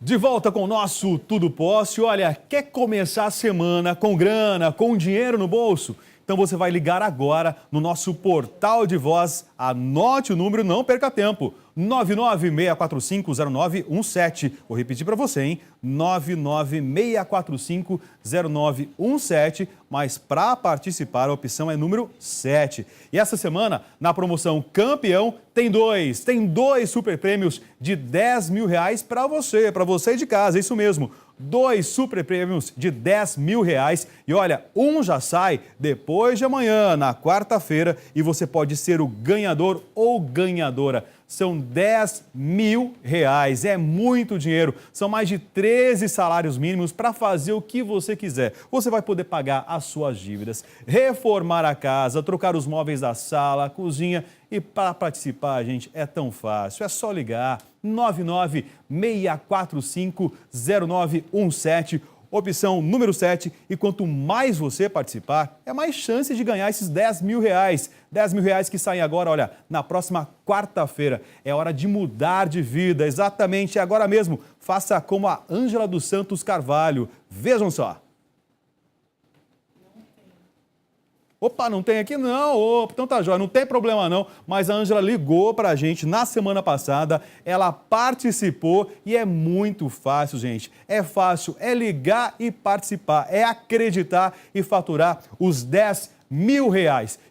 De volta com o nosso Tudo Posse. Olha, quer começar a semana com grana, com dinheiro no bolso? Então você vai ligar agora no nosso portal de voz. Anote o número, não perca tempo. 996450917. Vou repetir para você, hein? 996450917. Mas para participar, a opção é número 7. E essa semana, na promoção Campeão, tem dois super prêmios de R$10 mil para você de casa, isso mesmo. 2 super prêmios de R$10 mil. E olha, um já sai depois de amanhã, na quarta-feira, e você pode ser o ganhador ou ganhadora. São R$10 mil, é muito dinheiro. São mais de 13 salários mínimos para fazer o que você quiser. Você vai poder pagar as suas dívidas, reformar a casa, trocar os móveis da sala, cozinha. E para participar, gente, é tão fácil. É só ligar 996450917. Opção número 7, e quanto mais você participar, é mais chance de ganhar esses R$10 mil. R$10 mil que saem agora, olha, na próxima quarta-feira. É hora de mudar de vida, exatamente, agora mesmo. Faça como a Ângela dos Santos Carvalho. Vejam só. Opa, não tem aqui não, opa, então tá jóia, não tem problema não, mas a Ângela ligou pra gente na semana passada, ela participou e é muito fácil, gente, é fácil, é ligar e participar, é acreditar e faturar os R$10 mil.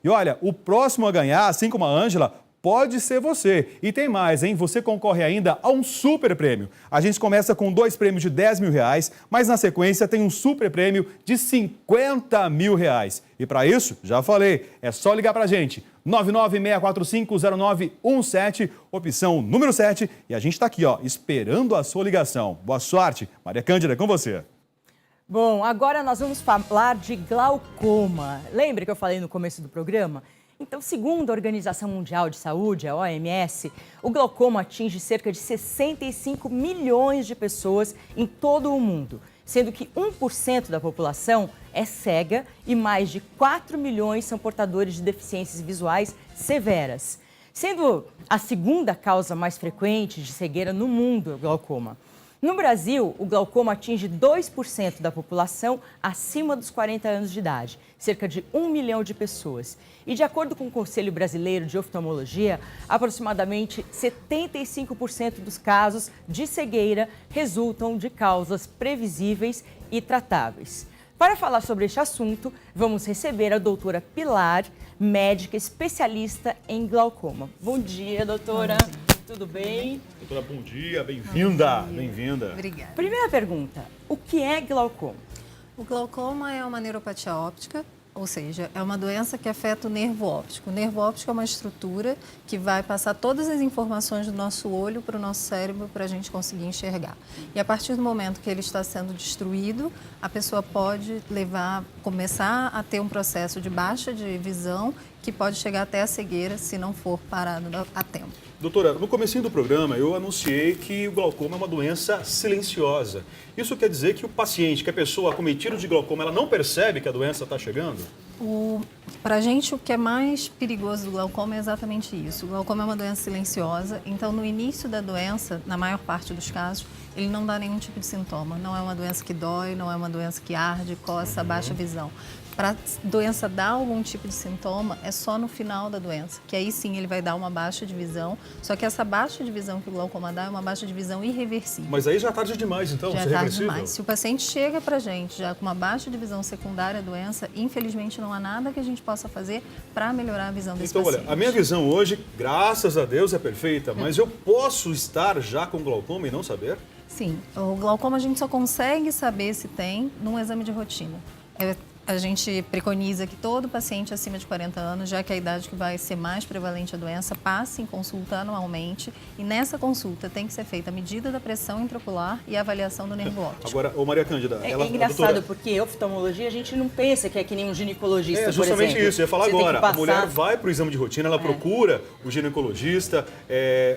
E olha, o próximo a ganhar, assim como a Ângela, pode ser você. E tem mais, hein? Você concorre ainda a um super prêmio. A gente começa com 2 prêmios de R$10 mil, mas na sequência tem um super prêmio de R$50 mil. E para isso, já falei, é só ligar pra gente. 996450917, opção número 7. E a gente está aqui, ó, esperando a sua ligação. Boa sorte. Maria Cândida, é com você. Bom, agora nós vamos falar de glaucoma. Lembra que eu falei no começo do programa? Então, segundo a Organização Mundial de Saúde, a OMS, o glaucoma atinge cerca de 65 milhões de pessoas em todo o mundo, sendo que 1% da população é cega e mais de 4 milhões são portadores de deficiências visuais severas, sendo a segunda causa mais frequente de cegueira no mundo o glaucoma. No Brasil, o glaucoma atinge 2% da população acima dos 40 anos de idade, cerca de 1 milhão de pessoas. E de acordo com o Conselho Brasileiro de Oftalmologia, aproximadamente 75% dos casos de cegueira resultam de causas previsíveis e tratáveis. Para falar sobre este assunto, vamos receber a doutora Pilar, médica especialista em glaucoma. Bom dia, doutora. Bom dia. Tudo bem? Doutora, bom dia, bem-vinda. Bem-vinda. Obrigada. Primeira pergunta, o que é glaucoma? O glaucoma é uma neuropatia óptica, ou seja, é uma doença que afeta o nervo óptico. O nervo óptico é uma estrutura que vai passar todas as informações do nosso olho para o nosso cérebro para a gente conseguir enxergar. E a partir do momento que ele está sendo destruído, a pessoa pode começar a ter um processo de baixa de visão que pode chegar até a cegueira se não for parado a tempo. Doutora, no comecinho do programa eu anunciei que o glaucoma é uma doença silenciosa. Isso quer dizer que o paciente, que a pessoa acometida de glaucoma, ela não percebe que a doença está chegando? Para a gente, o que é mais perigoso do glaucoma é exatamente isso. O glaucoma é uma doença silenciosa, então no início da doença, na maior parte dos casos, ele não dá nenhum tipo de sintoma. Não é uma doença que dói, não é uma doença que arde, coça, baixa visão. Para a doença dar algum tipo de sintoma, é só no final da doença, que aí sim ele vai dar uma baixa de visão, só que essa baixa de visão que o glaucoma dá é uma baixa de visão irreversível. Mas aí já é tarde demais, então, já ser é tarde reversível? demais. Se o paciente chega para a gente já com uma baixa de visão secundária à doença, infelizmente não há nada que a gente possa fazer para melhorar a visão desse paciente. Então, olha, a minha visão hoje, graças a Deus, é perfeita, mas eu posso estar já com glaucoma e não saber? Sim, o glaucoma a gente só consegue saber se tem num exame de rotina. A gente preconiza que todo paciente acima de 40 anos, já que é a idade que vai ser mais prevalente a doença, passe em consulta anualmente e nessa consulta tem que ser feita a medida da pressão intraocular e a avaliação do nervo óptico. Agora, Maria Cândida... É engraçado porque oftalmologia a gente não pensa que é que nem um ginecologista, por exemplo. É justamente isso, eu ia falar agora. A mulher vai para o exame de rotina, ela procura o ginecologista,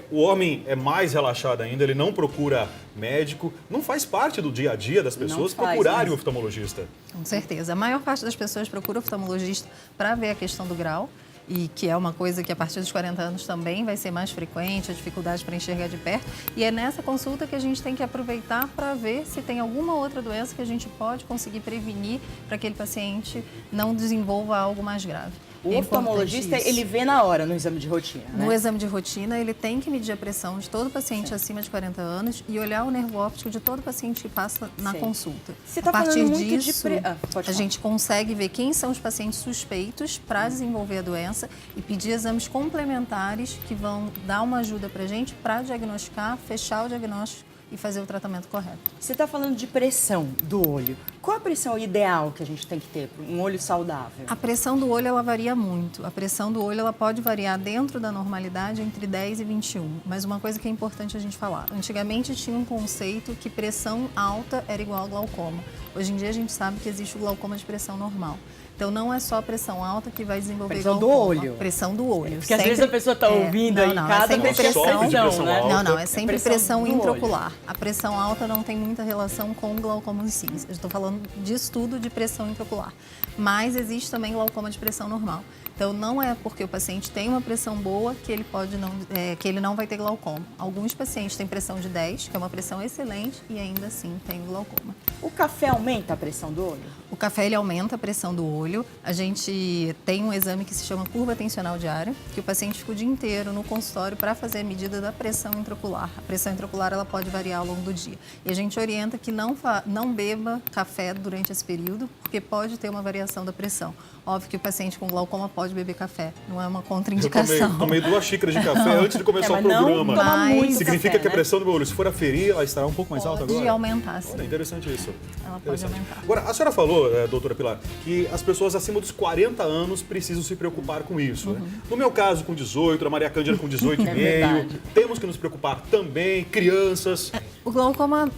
o homem é mais relaxado ainda, ele não procura médico, não faz parte do dia a dia das pessoas procurarem o oftalmologista. Com certeza. A maior parte das pessoas procura o oftalmologista para ver a questão do grau e que é uma coisa que a partir dos 40 anos também vai ser mais frequente, a dificuldade para enxergar de perto. E é nessa consulta que a gente tem que aproveitar para ver se tem alguma outra doença que a gente pode conseguir prevenir para que aquele paciente não desenvolva algo mais grave. O oftalmologista, ele vê na hora no exame de rotina, né? No exame de rotina, ele tem que medir a pressão de todo paciente acima de 40 anos e olhar o nervo óptico de todo paciente que passa na consulta. Você tá a partir falando muito disso, a gente consegue ver quem são os pacientes suspeitos para desenvolver a doença e pedir exames complementares que vão dar uma ajuda para a gente para diagnosticar, fechar o diagnóstico e fazer o tratamento correto. Você está falando de pressão do olho. Qual a pressão ideal que a gente tem que ter para um olho saudável? A pressão do olho, ela varia muito. A pressão do olho, ela pode variar dentro da normalidade entre 10 e 21. Mas uma coisa que é importante a gente falar. Antigamente tinha um conceito que pressão alta era igual a glaucoma. Hoje em dia a gente sabe que existe o glaucoma de pressão normal. Então, não é só a pressão alta que vai desenvolver pressão glaucoma. Do olho. Pressão do olho. Porque às vezes a pessoa está ouvindo aí em casa, é sempre pressão, né? Não, é sempre pressão do intraocular. olho. A pressão alta não tem muita relação com o glaucoma em si. Eu estou falando de estudo de pressão intraocular. Mas existe também glaucoma de pressão normal. Então, não é porque o paciente tem uma pressão boa que ele não vai ter glaucoma. Alguns pacientes têm pressão de 10, que é uma pressão excelente, e ainda assim tem glaucoma. O café aumenta a pressão do olho? O café, ele aumenta a pressão do olho. A gente tem um exame que se chama curva tensional diária, que o paciente fica o dia inteiro no consultório para fazer a medida da pressão intraocular. A pressão intraocular, ela pode variar ao longo do dia. E a gente orienta que não beba café durante esse período, porque pode ter uma variação da pressão. Óbvio que o paciente com glaucoma pode beber café, não é uma contraindicação. Eu tomei 2 xícaras de café antes de começar o programa. Não muito Significa café, que a pressão do meu olho, se for aferir, ela estará um pouco mais alta agora? Pode aumentar, sim. Olha, interessante isso. Ela pode aumentar. Agora, a senhora falou, doutora Pilar, que as pessoas acima dos 40 anos precisam se preocupar com isso. Né? No meu caso, com 18, a Maria Cândida com 18,5, temos que nos preocupar também, crianças. O glaucoma,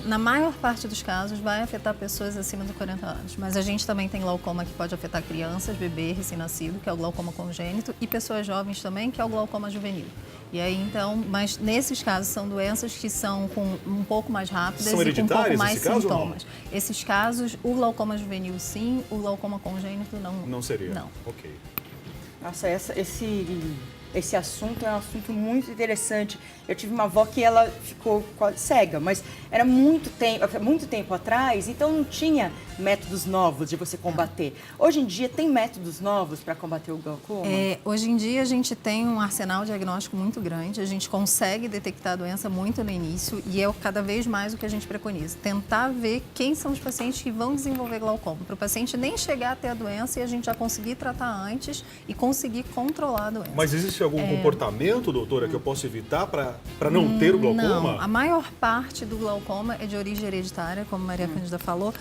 na maior parte dos casos, vai afetar pessoas acima de 40 anos. Mas a gente também tem glaucoma que pode afetar crianças, bebê, recém-nascido, que é o glaucoma congênito, e pessoas jovens também, que é o glaucoma juvenil. E aí, então, mas nesses casos são doenças que são um pouco mais rápidas são e com um pouco mais caso, sintomas. Esses casos, o glaucoma juvenil sim, o glaucoma congênito não. Não seria? Não. Ok. Nossa, esse assunto é um assunto muito interessante. Eu tive uma avó que ela ficou quase cega, mas era muito tempo atrás, então não tinha métodos novos de você combater. Hoje em dia tem métodos novos para combater o glaucoma? Hoje em dia a gente tem um arsenal diagnóstico muito grande, a gente consegue detectar a doença muito no início e é cada vez mais o que a gente preconiza. Tentar ver quem são os pacientes que vão desenvolver glaucoma, para o paciente nem chegar até a doença e a gente já conseguir tratar antes e conseguir controlar a doença. Mas existe algum comportamento, doutora, que eu posso evitar para não ter o glaucoma? Não, a maior parte do glaucoma é de origem hereditária, como a Maria Cândida falou.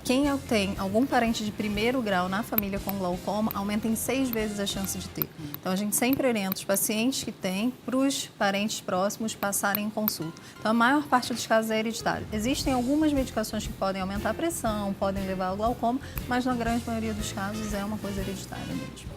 Quem tem algum parente de primeiro grau na família com glaucoma, aumenta em 6 vezes a chance de ter. Então, a gente sempre orienta os pacientes que têm para os parentes próximos passarem em consulta. Então, a maior parte dos casos é hereditário. Existem algumas medicações que podem aumentar a pressão, podem levar ao glaucoma, mas na grande maioria dos casos é uma coisa hereditária mesmo.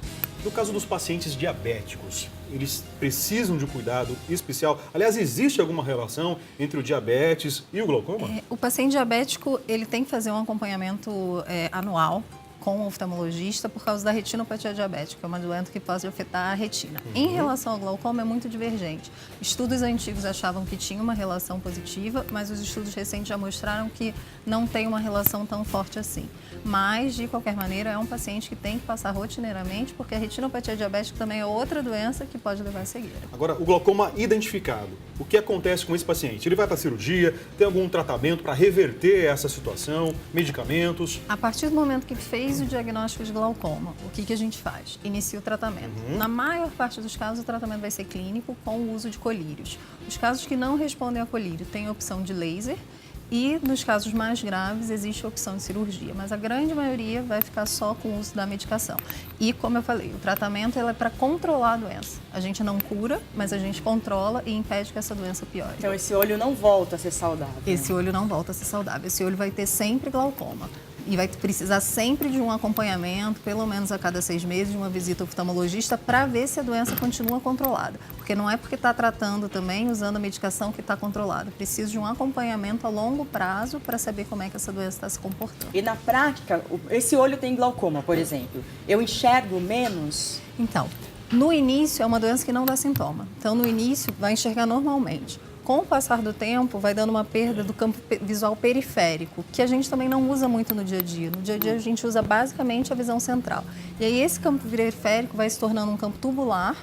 No caso dos pacientes diabéticos, eles precisam de um cuidado especial? Aliás, existe alguma relação entre o diabetes e o glaucoma? O paciente diabético, ele tem que fazer um acompanhamento anual com o oftalmologista por causa da retinopatia diabética, que é uma doença que pode afetar a retina. Em relação ao glaucoma, é muito divergente. Estudos antigos achavam que tinha uma relação positiva, mas os estudos recentes já mostraram que não tem uma relação tão forte assim. Mas, de qualquer maneira, é um paciente que tem que passar rotineiramente, porque a retinopatia diabética também é outra doença que pode levar à cegueira. Agora, o glaucoma identificado, o que acontece com esse paciente? Ele vai para a cirurgia, tem algum tratamento para reverter essa situação, medicamentos? A partir do momento que fez o diagnóstico de glaucoma, o que a gente faz? Inicia o tratamento. Na maior parte dos casos, o tratamento vai ser clínico com o uso de colírios. Os casos que não respondem a colírio têm a opção de laser e, nos casos mais graves, existe a opção de cirurgia. Mas a grande maioria vai ficar só com o uso da medicação. E, como eu falei, o tratamento é para controlar a doença. A gente não cura, mas a gente controla e impede que essa doença piore. Então, esse olho não volta a ser saudável? Esse olho não volta a ser saudável. Esse olho vai ter sempre glaucoma. E vai precisar sempre de um acompanhamento, pelo menos a cada 6 meses, de uma visita ao oftalmologista para ver se a doença continua controlada. Porque não é porque está tratando também, usando a medicação, que está controlada. Precisa de um acompanhamento a longo prazo para saber como é que essa doença está se comportando. E na prática, esse olho tem glaucoma, por exemplo. Eu enxergo menos? Então, no início é uma doença que não dá sintoma. Então, no início, vai enxergar normalmente. Com o passar do tempo, vai dando uma perda do campo visual periférico, que a gente também não usa muito no dia a dia. No dia a dia, a gente usa basicamente a visão central. E aí, esse campo periférico vai se tornando um campo tubular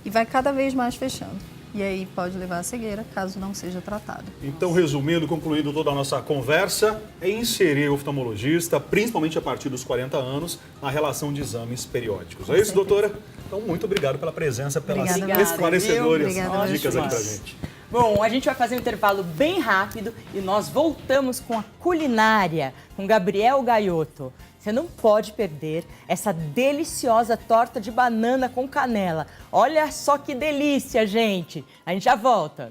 e vai cada vez mais fechando. E aí pode levar à cegueira, caso não seja tratado. Então, resumindo, concluindo toda a nossa conversa, é inserir o oftalmologista, principalmente a partir dos 40 anos, na relação de exames periódicos. É isso, doutora? Então, muito obrigado pela presença, pelas esclarecedoras dicas aqui pra gente. Bom, a gente vai fazer um intervalo bem rápido e nós voltamos com a culinária, com Gabriel Gaioto. Você não pode perder essa deliciosa torta de banana com canela. Olha só que delícia, gente! A gente já volta.